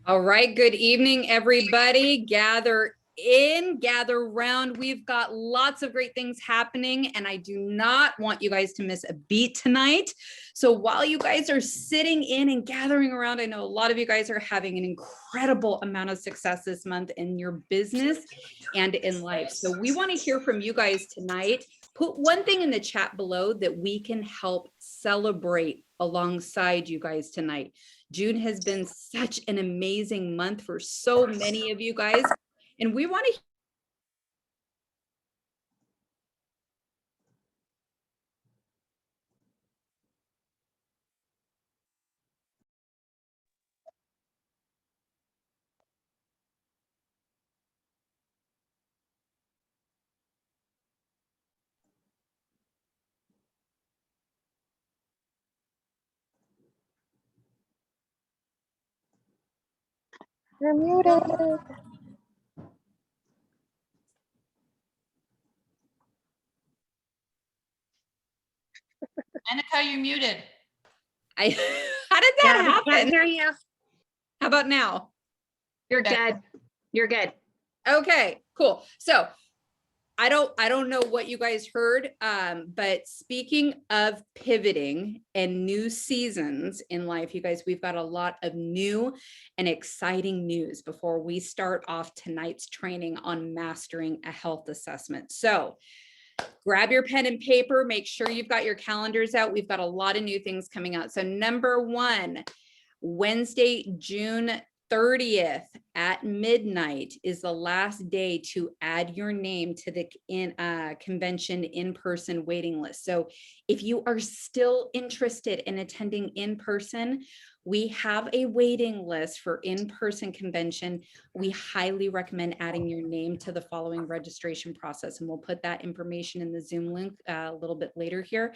All right, good evening, everybody. Gather in, gather around. We've got lots of great things happening, and I do not want you guys to miss a beat tonight. So while you guys are sitting in and gathering around, I know a lot of you guys are having an incredible amount of success this month in your business and in life. So we want to hear from you guys tonight. Put one thing in the chat below that we can help celebrate alongside you guys tonight. June has been such an amazing month for so many of you guys, and we want to You're muted. Annika, you're muted. how did that happen? Can't hear you. How about now? You're good. You're good. Okay, cool. So I don't know what you guys heard, but speaking of pivoting and new seasons in life, you guys, we've got a lot of new and exciting news before we start off tonight's training on mastering a health assessment. So grab your pen and paper, make sure you've got your calendars out. We've got a lot of new things coming out. So number one, Wednesday, June 30th at midnight is the last day to add your name to the convention in-person waiting list. So if you are still interested in attending in person, we have a waiting list for in-person convention. We highly recommend adding your name to the following registration process, and we'll put that information in the Zoom link a little bit later here.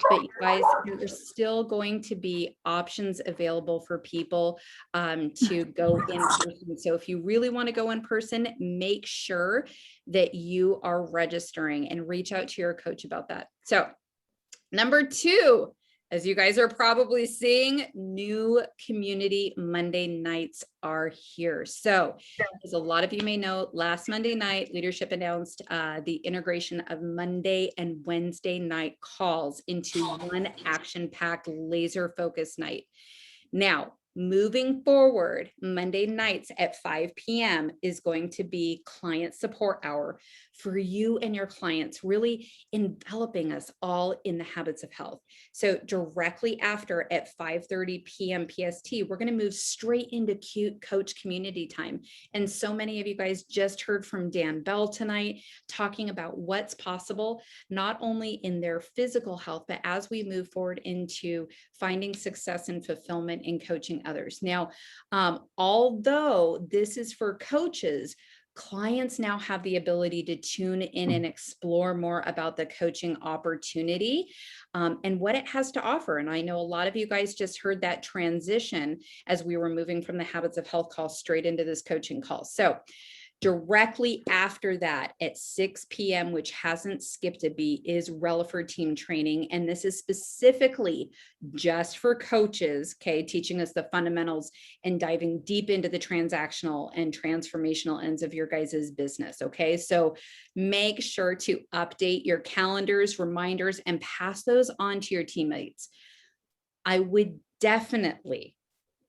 But you guys, there's still going to be options available for people to go in person. So if you really want to go in person, make sure that you are registering and reach out to your coach about that. So number two, as you guys are probably seeing, new community Monday nights are here. So as a lot of you may know, last Monday night, leadership announced the integration of Monday and Wednesday night calls into one action-packed laser focus night. Now, moving forward, Monday nights at 5 p.m. is going to be client support hour for you and your clients, really enveloping us all in the habits of health. So directly after at 5:30 p.m. PST, we're going to move straight into coach community time. And so many of you guys just heard from Dan Bell tonight talking about what's possible, not only in their physical health, but as we move forward into finding success and fulfillment in coaching others. Now, although this is for coaches, clients now have the ability to tune in and explore more about the coaching opportunity and what it has to offer. And I know a lot of you guys just heard that transition as we were moving from the habits of health call straight into this coaching call. So directly after that at 6 p.m., which hasn't skipped a beat, is Relaford team training. And this is specifically just for coaches, okay, teaching us the fundamentals and diving deep into the transactional and transformational ends of your guys' business, okay? So make sure to update your calendars, reminders, and pass those on to your teammates. I would definitely,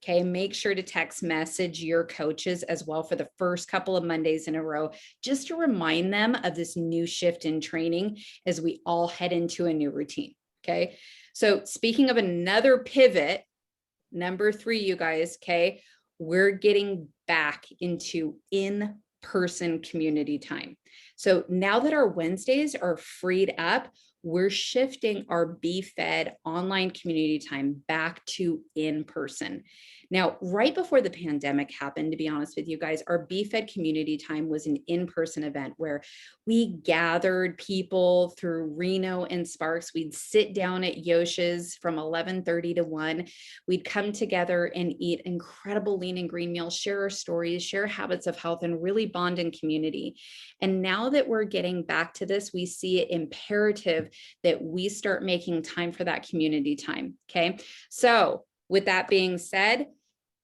okay, make sure to text message your coaches as well for the first couple of Mondays in a row, just to remind them of this new shift in training as we all head into a new routine, okay? So speaking of another pivot, number three, you guys, okay, we're getting back into in-person community time. So now that our Wednesdays are freed up, we're shifting our BFED online community time back to in-person. Now, right before the pandemic happened, to be honest with you guys, our BFED community time was an in-person event where we gathered people through Reno and Sparks. We'd sit down at Yosh's from 11:30 to 1. We'd come together and eat incredible lean and green meals, share our stories, share habits of health, and really bond in community. And now that we're getting back to this, we see it imperative that we start making time for that community time, okay? So with that being said,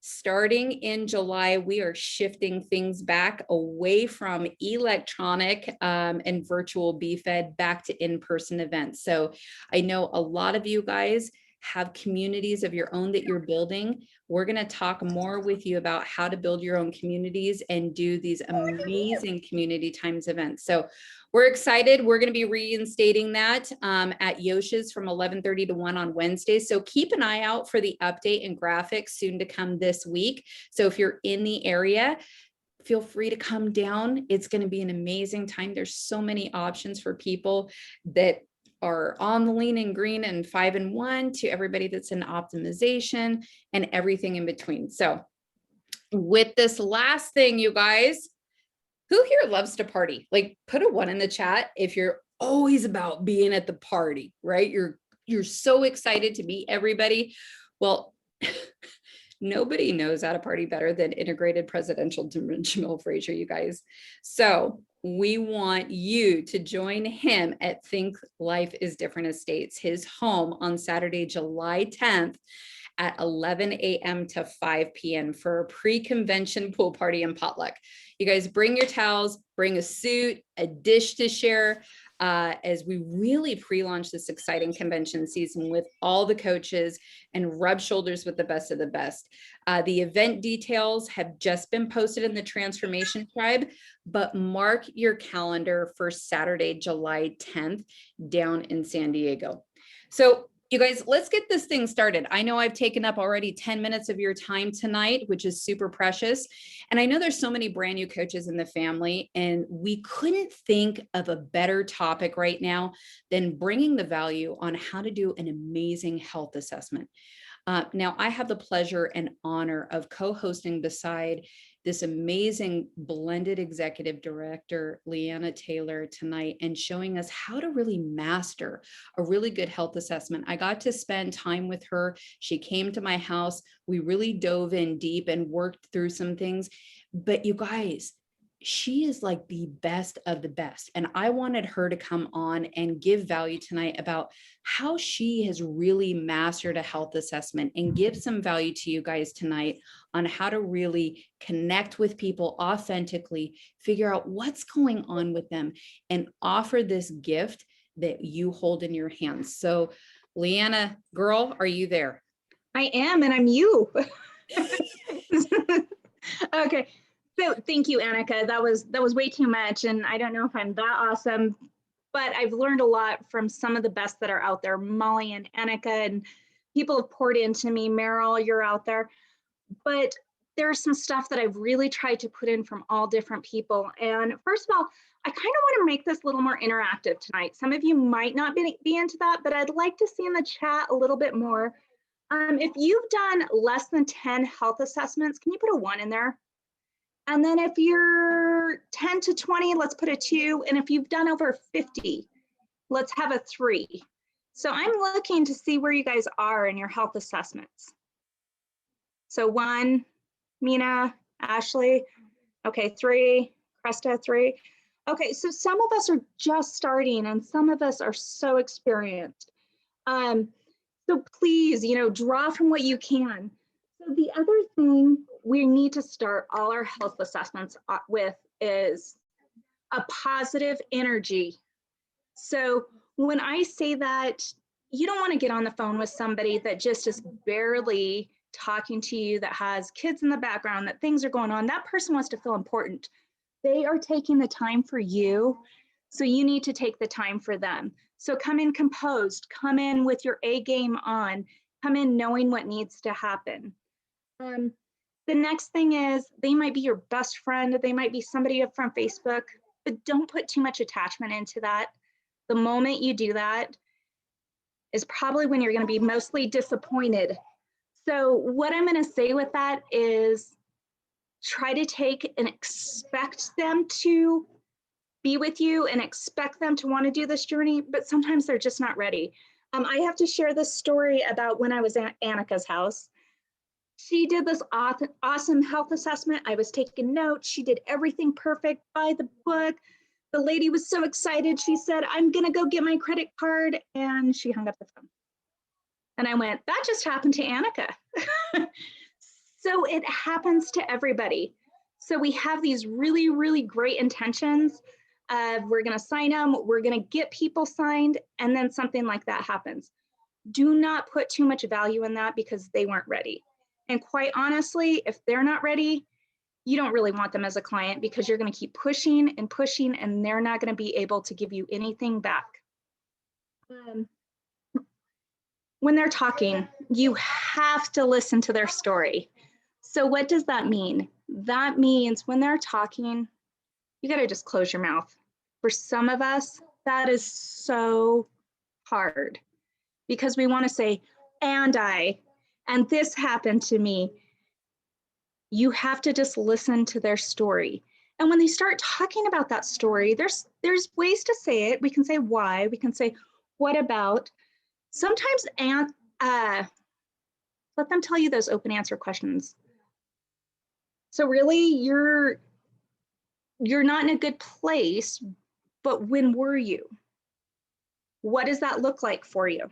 starting in July, we are shifting things back away from electronic and virtual BFED back to in-person events. So I know a lot of you guys have communities of your own that you're building. We're going to talk more with you about how to build your own communities and do these amazing community times events. So we're excited. We're going to be reinstating that at Yosha's from 11:30 to 1 on Wednesdays. So keep an eye out for the update and graphics soon to come this week. So if you're in the area, feel free to come down. It's going to be an amazing time. There's so many options for people that are on the lean and green and 5-1 to everybody that's in optimization and everything in between. So with this last thing, you guys, who here loves to party? Like, put a 1 in the chat if you're always about being at the party, right? You're so excited to meet everybody. Well, nobody knows how to party better than integrated presidential Jamil Frazier, you guys. So we want you to join him at Think Life is Different Estates, his home on Saturday, July 10th at 11 a.m. to 5 p.m. for a pre-convention pool party and potluck. You guys bring your towels, bring a suit, a dish to share, as we really pre-launch this exciting convention season with all the coaches and rub shoulders with the best of the best. The event details have just been posted in the Transformation Tribe, but mark your calendar for Saturday, July 10th down in San Diego. So you guys, let's get this thing started. I know I've taken up already 10 minutes of your time tonight, which is super precious. And I know there's so many brand new coaches in the family, and we couldn't think of a better topic right now than bringing the value on how to do an amazing health assessment. Now, I have the pleasure and honor of co-hosting beside this amazing blended executive director, Liana Taylor, tonight, and showing us how to really master a really good health assessment. I got to spend time with her. She came to my house. We really dove in deep and worked through some things. But you guys, she is like the best of the best. And I wanted her to come on and give value tonight about how she has really mastered a health assessment and give some value to you guys tonight on how to really connect with people authentically, figure out what's going on with them, and offer this gift that you hold in your hands. So, Liana, girl, are you there? I am, and I'm you. Okay. So thank you, Annika. That was way too much. And I don't know if I'm that awesome, but I've learned a lot from some of the best that are out there. Molly and Annika, and people have poured into me. Meryl, you're out there. But there's some stuff that I've really tried to put in from all different people. And first of all, I kind of want to make this a little more interactive tonight. Some of you might not be into that, but I'd like to see in the chat a little bit more. If you've done less than 10 health assessments, can you put a 1 in there? And then if you're 10 to 20, let's put a 2. And if you've done over 50, let's have a 3. So I'm looking to see where you guys are in your health assessments. So 1, Mina, Ashley, okay, 3, Cresta, 3. Okay, so some of us are just starting and some of us are so experienced. So please, draw from what you can. So the other thing we need to start all our health assessments with is a positive energy. So when I say that, you don't want to get on the phone with somebody that just is barely talking to you, that has kids in the background, that things are going on. That person wants to feel important. They are taking the time for you, so you need to take the time for them. So come in composed, come in with your A game on, come in knowing what needs to happen. The next thing is, they might be your best friend, they might be somebody up from Facebook, but don't put too much attachment into that. The moment you do that is probably when you're going to be mostly disappointed. So what I'm going to say with that is, try to take and expect them to be with you and expect them to want to do this journey, but sometimes they're just not ready. I have to share this story about when I was at Annika's house. She did this awesome health assessment. I was taking notes. She did everything perfect by the book. The lady was so excited. She said, I'm going to go get my credit card. And she hung up the phone. And I went, that just happened to Annika. So it happens to everybody. So we have these really, really great intentions of we're going to sign them, we're going to get people signed, and then something like that happens. Do not put too much value in that because they weren't ready. And quite honestly, if they're not ready, you don't really want them as a client because you're going to keep pushing and pushing and they're not going to be able to give you anything back. When they're talking, you have to listen to their story. So what does that mean? That means when they're talking, you got to just close your mouth. For some of us, that is so hard because we want to say, and this happened to me. You have to just listen to their story. And when they start talking about that story, there's ways to say it. We can say why, we can say, what about? Sometimes let them tell you those open answer questions. So really, you're not in a good place, but when were you? What does that look like for you?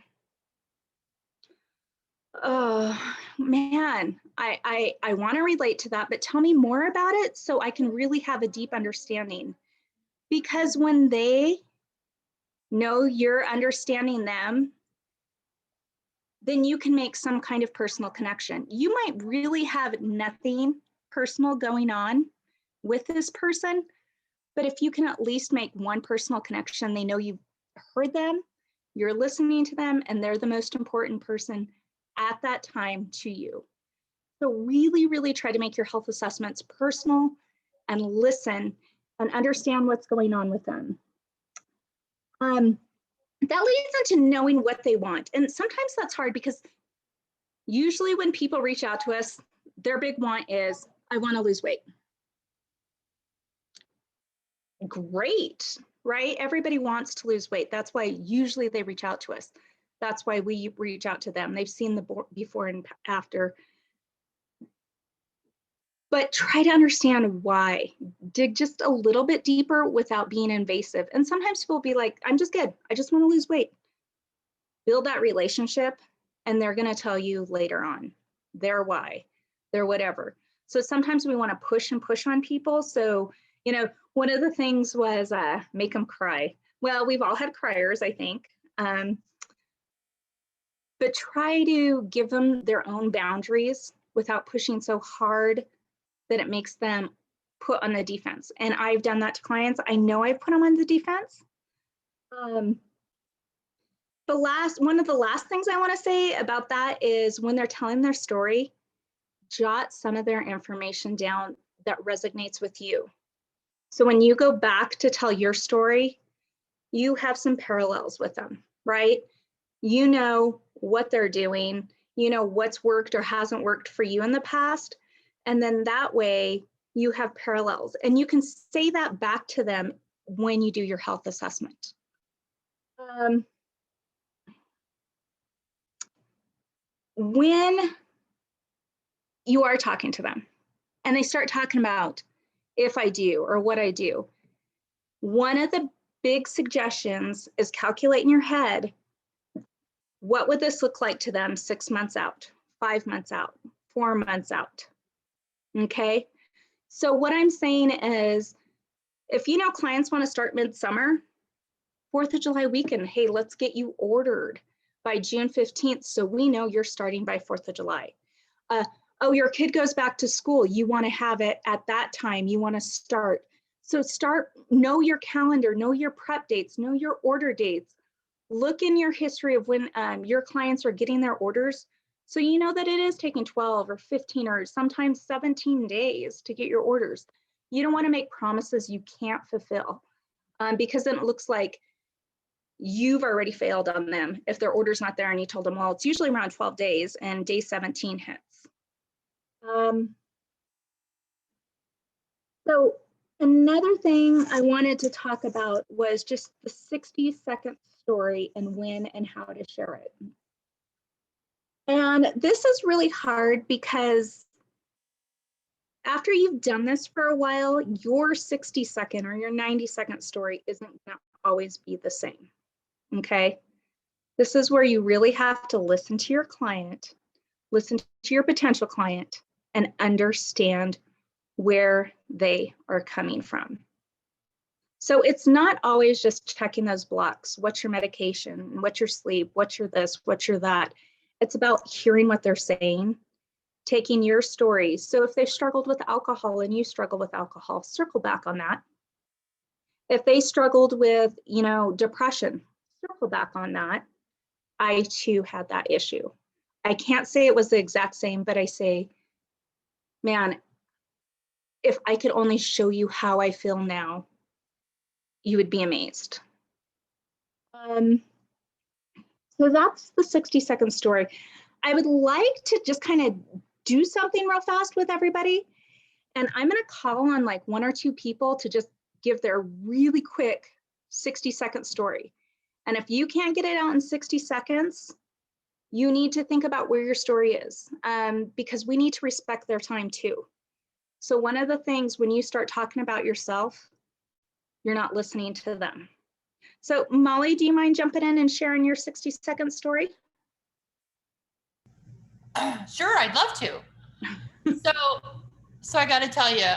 Oh man, I want to relate to that, but tell me more about it so I can really have a deep understanding. Because when they know you're understanding them, then you can make some kind of personal connection. You might really have nothing personal going on with this person, but if you can at least make one personal connection, they know you've heard them, you're listening to them, and they're the most important person at that time to you. So really, really try to make your health assessments personal and listen and understand what's going on with them. That leads into knowing what they want. And sometimes that's hard because usually when people reach out to us, their big want is, I want to lose weight. Great, right? Everybody wants to lose weight. That's why usually they reach out to us. That's why we reach out to them. They've seen the before and after. But try to understand why. Dig just a little bit deeper without being invasive. And sometimes people will be like, I'm just good. I just want to lose weight. Build that relationship, and they're going to tell you later on their why, their whatever. So sometimes we want to push and push on people. So, you know, one of the things was make them cry. Well, we've all had criers, I think. But try to give them their own boundaries without pushing so hard that it makes them put on the defense. And I've done that to clients. I know I've put them on the defense. One of the last things I want to say about that is when they're telling their story, jot some of their information down that resonates with you. So when you go back to tell your story, you have some parallels with them, right? You know what they're doing, you know what's worked or hasn't worked for you in the past. And then that way you have parallels and you can say that back to them when you do your health assessment. When you are talking to them and they start talking about if I do or what I do, one of the big suggestions is calculate in your head, what would this look like to them 6 months out, 5 months out, 4 months out? Okay. So what I'm saying is, if you know clients want to start midsummer, 4th of July weekend, hey, let's get you ordered by June 15th so we know you're starting by 4th of July. Oh, your kid goes back to school, you want to have it at that time, you want to start. So know your calendar, know your prep dates, know your order dates. Look in your history of when your clients are getting their orders. So you know that it is taking 12 or 15 or sometimes 17 days to get your orders. You don't want to make promises you can't fulfill because then it looks like you've already failed on them if their order's not there and you told them, well, it's usually around 12 days and day 17 hits. So another thing I wanted to talk about was just the 60-second story and when and how to share it. And this is really hard because after you've done this for a while, your 60-second or your 90-second story isn't going to always be the same. Okay. This is where you really have to listen to your client, listen to your potential client, and understand where they are coming from. So it's not always just checking those blocks. What's your medication? What's your sleep? What's your this? What's your that? It's about hearing what they're saying, taking your story. So if they struggled with alcohol and you struggle with alcohol, circle back on that. If they struggled with, depression, circle back on that. I too had that issue. I can't say it was the exact same, but I say, man, if I could only show you how I feel now, you would be amazed. So that's the 60-second story. I would like to just kind of do something real fast with everybody. And I'm going to call on like one or two people to just give their really quick 60-second story. And if you can't get it out in 60 seconds, you need to think about where your story is, because we need to respect their time too. So one of the things when you start talking about yourself, you're not listening to them. So Molly, do you mind jumping in and sharing your 60-second story? Sure, I'd love to. So I got to tell you,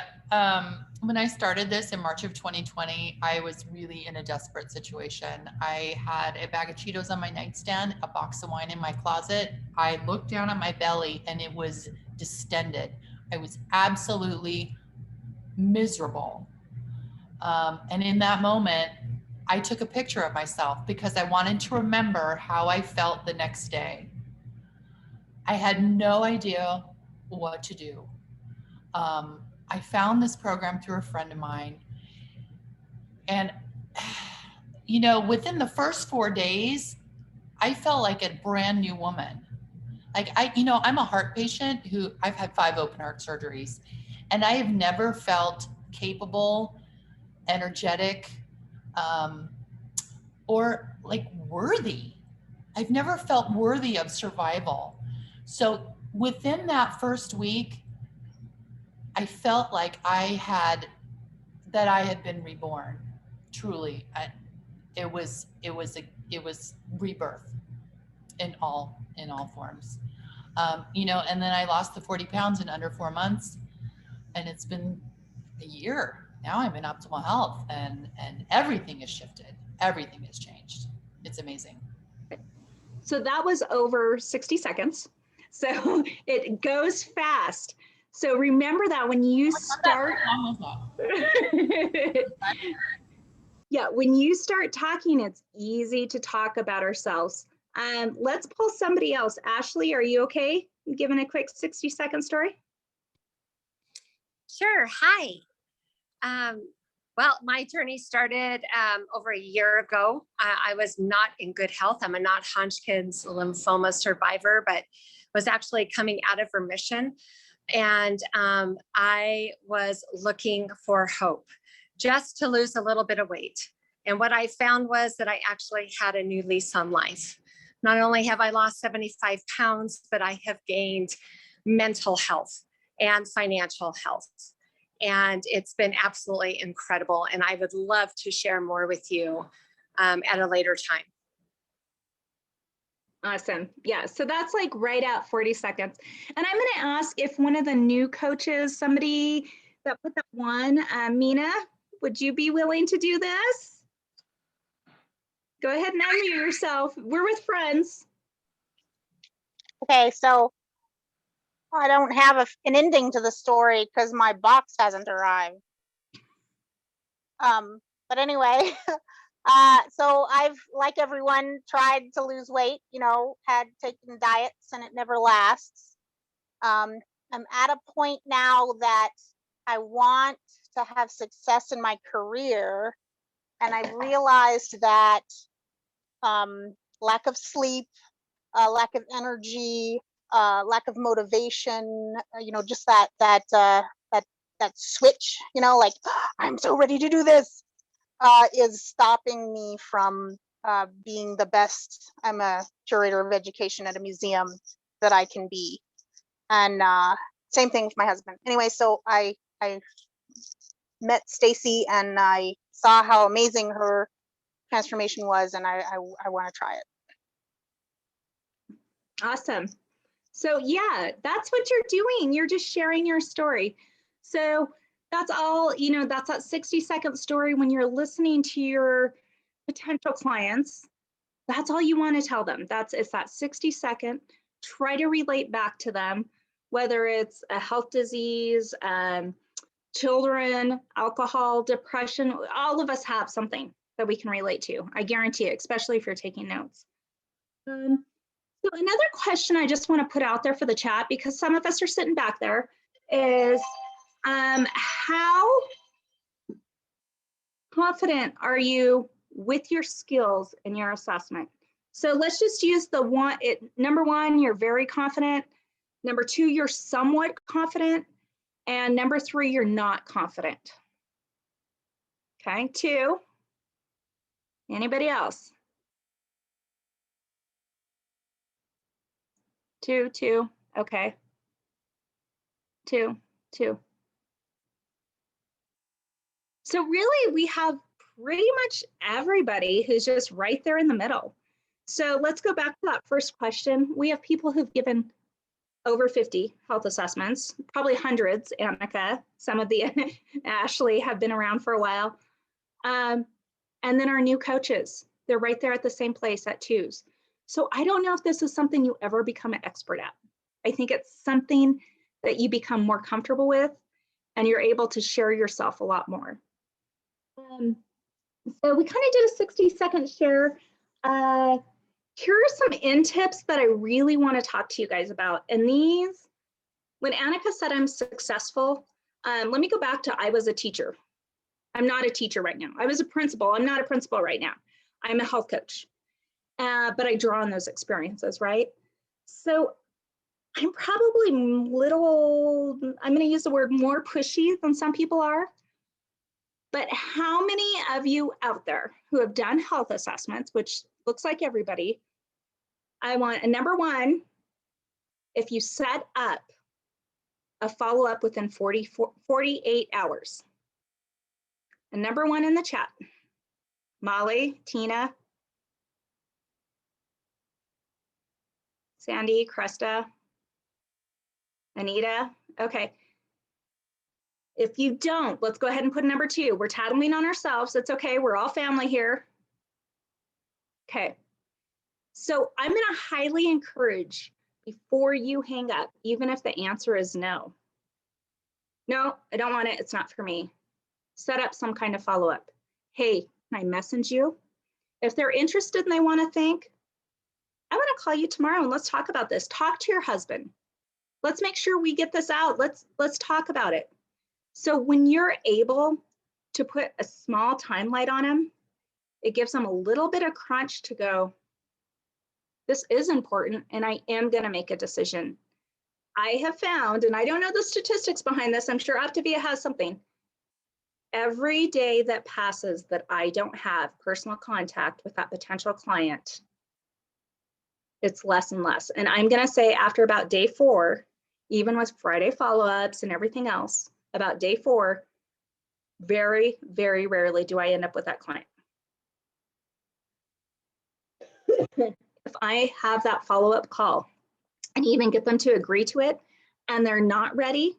when I started this in March of 2020, I was really in a desperate situation. I had a bag of Cheetos on my nightstand, a box of wine in my closet. I looked down at my belly and it was distended. I was absolutely miserable. And in that moment, I took a picture of myself because I wanted to remember how I felt the next day. I had no idea what to do. I found this program through a friend of mine. And, within the first 4 days, I felt like a brand new woman. Like I'm a heart patient who I've had 5 open heart surgeries, and I have never felt capable, energetic, or like worthy. I've never felt worthy of survival. So within that first week, I felt like I had been reborn. Truly, it was rebirth in all forms. And then I lost the 40 pounds in under 4 months, and it's been a year. Now I'm in optimal health, and everything has shifted. Everything has changed. It's amazing. So that was over 60 seconds. So it goes fast. So remember that when you start, yeah, when you start talking, it's easy to talk about ourselves. Let's pull somebody else. Ashley, are you okay? Giving a quick 60-second story? Sure. Hi. Well, my journey started over a year ago. I was not in good health. I'm a non-Hodgkin's lymphoma survivor, but was actually coming out of remission. And I was looking for hope, just to lose a little bit of weight. And what I found was that I actually had a new lease on life. Not only have I lost 75 pounds, but I have gained mental health and financial health. And it's been absolutely incredible. And I would love to share more with you at a later time. Awesome. Yeah. So that's like right at 40 seconds. And I'm going to ask if one of the new coaches, somebody that put that one, Mina, would you be willing to do this? Go ahead and unmute yourself. We're with friends. Okay, so I don't have an ending to the story because my box hasn't arrived. But anyway, so I've, like everyone, tried to lose weight, had taken diets and it never lasts. I'm at a point now that I want to have success in my career, and I've realized that lack of sleep, lack of energy, lack of motivation, just that switch, like I'm so ready to do this, is stopping me from being the best. I'm a curator of education at a museum that I can be. And same thing with my husband. Anyway, so I met Stacy and I saw how amazing her transformation was, and I want to try it. Awesome. So yeah, that's what you're doing. You're just sharing your story. So that's all, you know, that's that 60-second story when you're listening to your potential clients. That's all you want to tell them. It's that 60-second. Try to relate back to them, whether it's a health disease, children, alcohol, depression. All of us have something that we can relate to. I guarantee it, especially if you're taking notes. So another question I just want to put out there for the chat, because some of us are sitting back there, is how confident are you with your skills in your assessment? So let's just use the one, number one, you're very confident. Number two, you're somewhat confident. And number three, you're not confident. Okay, two. Anybody else? Two, okay. Two. So really, we have pretty much everybody who's just right there in the middle. So let's go back to that first question. We have people who've given over 50 health assessments, probably hundreds, Annika. Some of the Ashley have been around for a while. And then our new coaches, they're right there at the same place at twos. So I don't know if this is something you ever become an expert at. I think it's something that you become more comfortable with and you're able to share yourself a lot more. So we kind of did a 60-second share. Here are some in tips that I really want to talk to you guys about. And these, when Annika said I'm successful, let me go back to I was a teacher. I'm not a teacher right now. I was a principal. I'm not a principal right now. I'm a health coach, but I draw on those experiences, right? So I'm probably I'm going to use the word more pushy than some people are. But how many of you out there who have done health assessments, which looks like everybody, I want a number one, if you set up a follow-up within 48 hours. And number one in the chat, Molly, Tina, Sandy, Cresta, Anita, okay. If you don't, let's go ahead and put number two. We're tattling on ourselves. It's okay, we're all family here. Okay, so I'm gonna highly encourage before you hang up, even if the answer is no. No, I don't want it, it's not for me. Set up some kind of follow-up. Hey, can I message you? If they're interested and they wanna think, I wanna call you tomorrow and let's talk about this. Talk to your husband. Let's make sure we get this out. Let's talk about it. So when you're able to put a small timeline on them, it gives them a little bit of crunch to go, this is important and I am gonna make a decision. I have found, and I don't know the statistics behind this, I'm sure Optavia has something. Every day that passes that I don't have personal contact with that potential client, it's less and less. And I'm gonna say after about day 4, even with Friday follow-ups and everything else, about day 4, very, very rarely do I end up with that client. If I have that follow-up call and even get them to agree to it and they're not ready,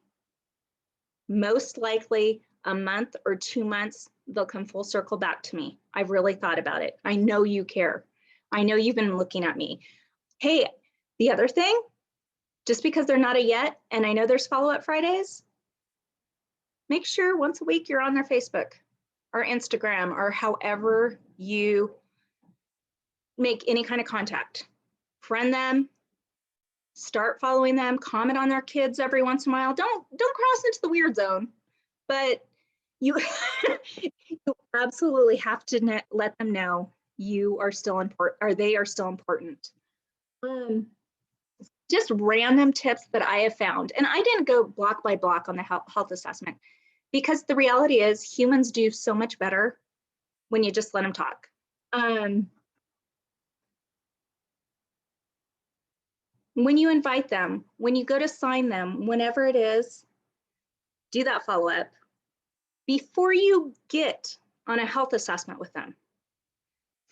most likely a month or 2 months, they'll come full circle back to me. I've really thought about it. I know you care. I know you've been looking at me. Hey, the other thing, just because they're not a yet, and I know there's follow-up Fridays, make sure once a week you're on their Facebook or Instagram or however you make any kind of contact. Friend them, start following them, comment on their kids every once in a while. Don't cross into the weird zone, but you, you absolutely have to let them know you are still important, or they are still important. Just random tips that I have found, and I didn't go block by block on the health assessment, because the reality is humans do so much better when you just let them talk. When you invite them, when you go to sign them, whenever it is, do that follow-up before you get on a health assessment with them.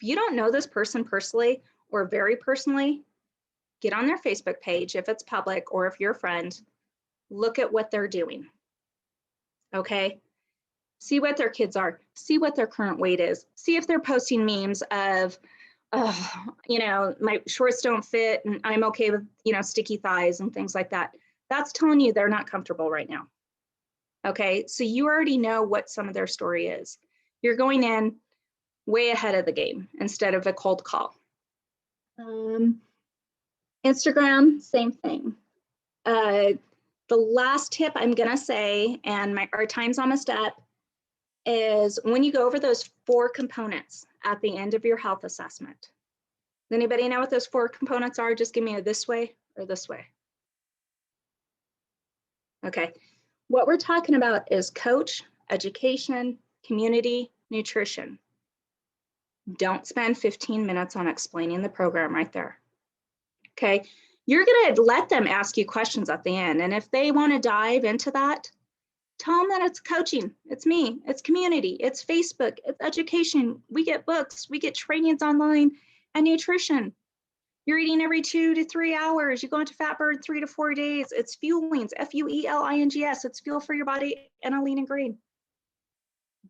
If you don't know this person personally or very personally, get on their Facebook page if it's public, or if you're a friend, look at what they're doing. Okay. See what their kids are, see what their current weight is, see if they're posting memes of, you know, my shorts don't fit and I'm okay with, you know, sticky thighs and things like that. That's telling you they're not comfortable right now. Okay. So you already know what some of their story is. You're going in way ahead of the game instead of a cold call. Instagram, same thing. The last tip I'm gonna say, and our time's almost up, is when you go over those 4 components at the end of your health assessment. Does anybody know what those 4 components are? Just give me a this way or this way. Okay. What we're talking about is coach, education, community, nutrition. Don't spend 15 minutes on explaining the program right there. Okay. You're going to let them ask you questions at the end. And if they want to dive into that, tell them that it's coaching, it's me, it's community, it's Facebook, it's education. We get books, we get trainings online, and nutrition. You're eating every 2 to 3 hours. You go into fat burn 3 to 4 days. It's fuelings, F-U-E-L-I-N-G-S. It's fuel for your body and a lean and green.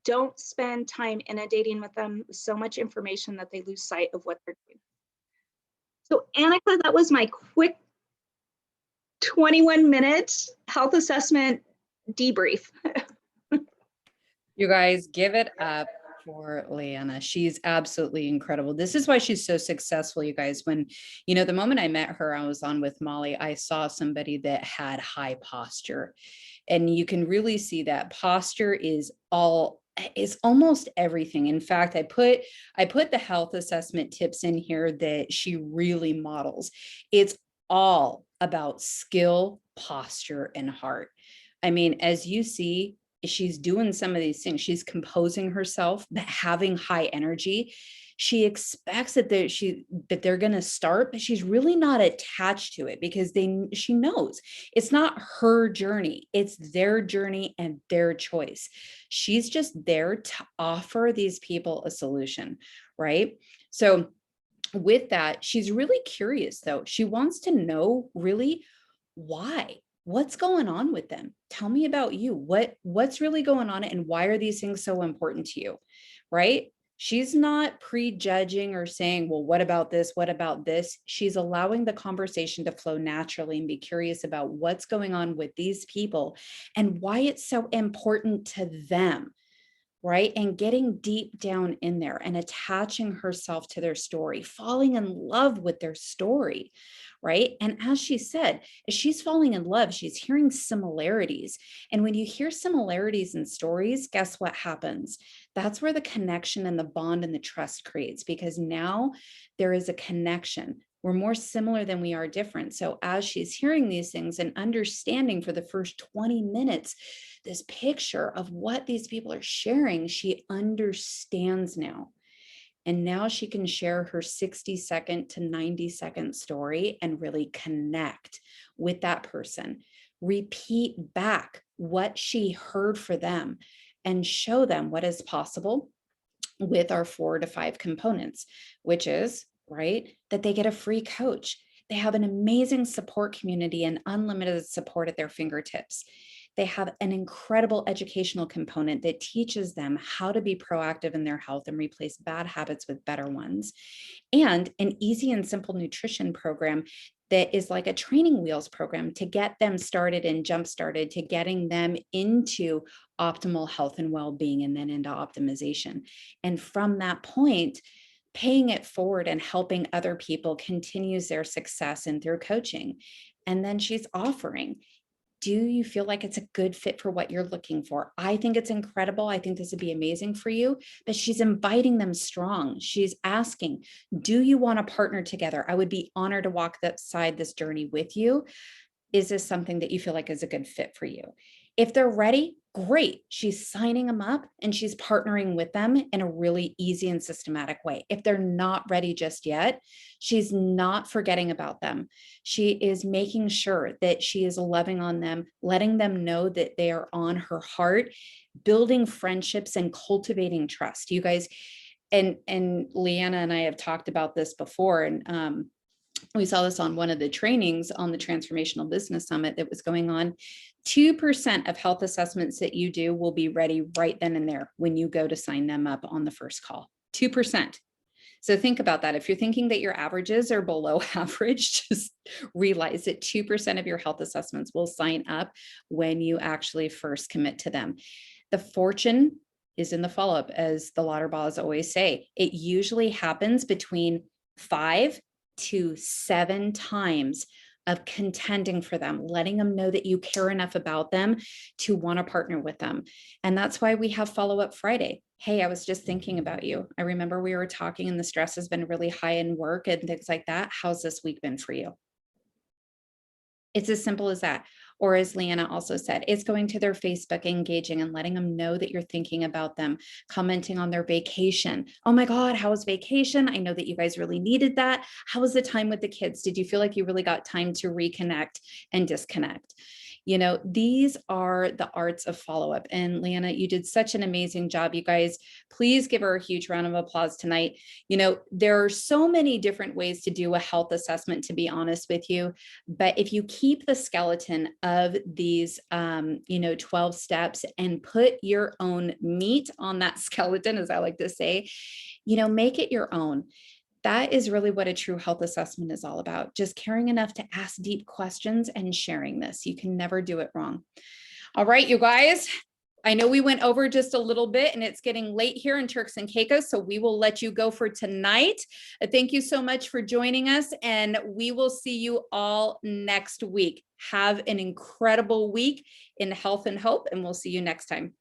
Don't spend time inundating with them with so much information that they lose sight of what they're doing. So Annika, that was my quick 21-minute health assessment debrief. You guys give it up for Liana. She's absolutely incredible. This is why she's so successful, you guys. When, you know, the moment I met her, I was on with Molly, I saw somebody that had high posture. And you can really see that posture is almost everything. In fact, I put the health assessment tips in here that she really models. It's all about skill, posture, and heart. I mean, as you see, she's doing some of these things. She's composing herself, but having high energy. She expects that they're going to start, but she's really not attached to it because she knows it's not her journey. It's their journey and their choice. She's just there to offer these people a solution, right? So with that, she's really curious though. She wants to know really why. What's going on with them? Tell me about you. What's really going on and why are these things so important to you? Right? She's not prejudging or saying, well, what about this? What about this? She's allowing the conversation to flow naturally and be curious about what's going on with these people and why it's so important to them. Right? And getting deep down in there and attaching herself to their story, falling in love with their story. Right? And as she said, as she's falling in love, she's hearing similarities. And when you hear similarities in stories, guess what happens? That's where the connection and the bond and the trust creates, because now there is a connection. We're more similar than we are different. So as she's hearing these things and understanding for the first 20 minutes, this picture of what these people are sharing, she understands now. And now she can share her 60-second to 90-second story and really connect with that person. Repeat back what she heard for them and show them what is possible with our 4 to 5 components, which is, right, that they get a free coach. They have an amazing support community and unlimited support at their fingertips. They have an incredible educational component that teaches them how to be proactive in their health and replace bad habits with better ones. And an easy and simple nutrition program that is like a training wheels program to get them started and jump started to getting them into optimal health and well-being and then into optimization. And from that point, paying it forward and helping other people continues their success and through coaching. And then she's offering, do you feel like it's a good fit for what you're looking for? I think it's incredible. I think this would be amazing for you, but she's inviting them strong. She's asking, do you want to partner together? I would be honored to walk beside this journey with you. Is this something that you feel like is a good fit for you? If they're ready, great. She's signing them up and she's partnering with them in a really easy and systematic way. If they're not ready just yet, she's not forgetting about them. She is making sure that she is loving on them, letting them know that they are on her heart, building friendships and cultivating trust. You guys, and Liana and I have talked about this before, and we saw this on one of the trainings on the Transformational Business Summit that was going on. 2% of health assessments that you do will be ready right then and there when you go to sign them up on the first call. 2%. So think about that. If you're thinking that your averages are below average, just realize that 2% of your health assessments will sign up when you actually first commit to them. The fortune is in the follow-up, as the Lauterbachs always say. It usually happens between 5 to 7 times of contending for them, letting them know that you care enough about them to want to partner with them. And that's why we have Follow-Up Friday. Hey, I was just thinking about you. I remember we were talking and the stress has been really high in work and things like that. How's this week been for you? It's as simple as that. Or as Liana also said, it's going to their Facebook, engaging and letting them know that you're thinking about them, commenting on their vacation. Oh my God, how was vacation? I know that you guys really needed that. How was the time with the kids? Did you feel like you really got time to reconnect and disconnect? You know, these are the arts of follow-up. And Liana, you did such an amazing job. You guys, please give her a huge round of applause tonight. You know, there are so many different ways to do a health assessment, to be honest with you. But if you keep the skeleton of these, 12 steps and put your own meat on that skeleton, as I like to say, make it your own. That is really what a true health assessment is all about. Just caring enough to ask deep questions and sharing this. You can never do it wrong. All right, you guys. I know we went over just a little bit and it's getting late here in Turks and Caicos, so we will let you go for tonight. Thank you so much for joining us, and we will see you all next week. Have an incredible week in health and hope, and we'll see you next time.